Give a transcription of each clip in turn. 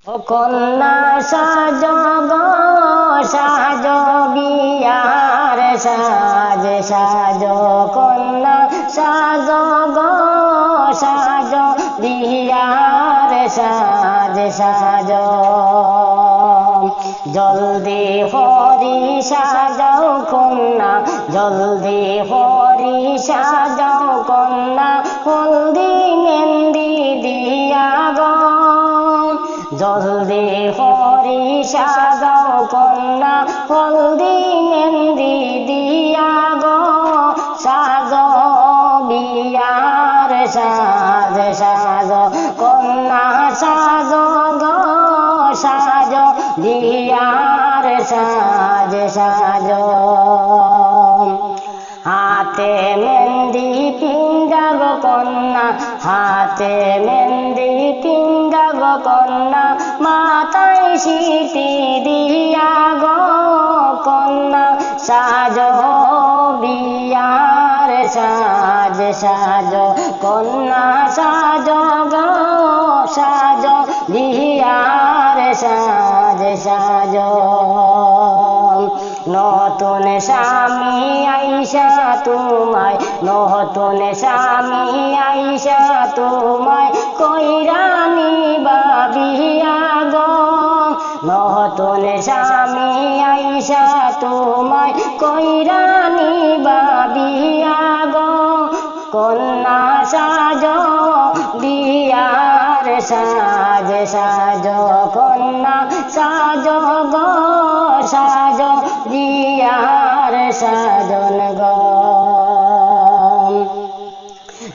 ও কন্যা সাজ গো সাজ বিয়ার সাজ সাজ কন্যা সাজ গো সাজ বিয়ার সাজ সাজ জলদি হরি সাজাও কন্যা জলদি হরি সাজাও কন্যা হলদি মেহেন্দি দিয়া গো জলদি হরি সাজাও কন্যা হলদি মেহেন্দি দিয়া গো সাজ বিয়ার সাজ সাজ কন্যা সাজ গো সাজ বিয়ার সাজ সাজ হাতে মেহেন্দি পিঙ্গা গো কন্যা হাতে মেহেন্দি পিঙ্গা গো কন্যা মাথায় সিঁথি দিয়া গো কন্যা সাজ বিয়ার সাজ সাজ কন্যা সাজ গো সাজ বিয়ার সাজ সাজ নতুন স্বামী আইসা তোমায় নতুন স্বামী আইসা তোমায় কইরা নিবা বিয়া গো নতুন স্বামী আইসা তোমায় কইরা নিবা বিয়া গো কন্যা সাজ বিয়ার সাজ সাজ কন্যা সাজ গো সাজ বিয়ার সাজন গো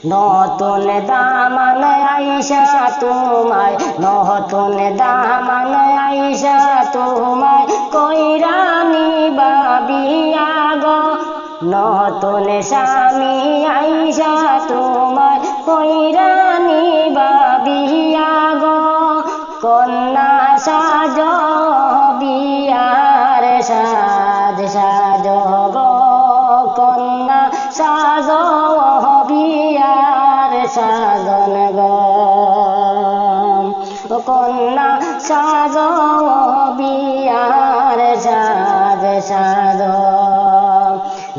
নতুন দামান আইসা তোমায় নতুন দামান আইসা তোমায় কইরা নিবা বিয়া গো নতুন স্বামী আইসা তোমায় কইরা নিবা বিয়া গো কন্যা সাজ বিয়ার সাজ সাজ গো কন্যা সাজ বিয়ার সাজন গো কন্যা সাজ বিয়ার সাজ সাজ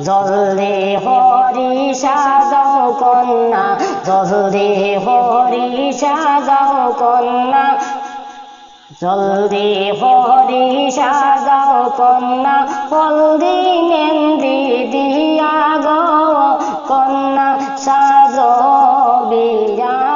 জলদি হরি সাজাও কন্যা জলদি হরি সাজাও কন্যা জলদি হরি সাজাও কন্যা হলদি মেহেন্দি দিয়া গো কন্যা সাজ বিয়া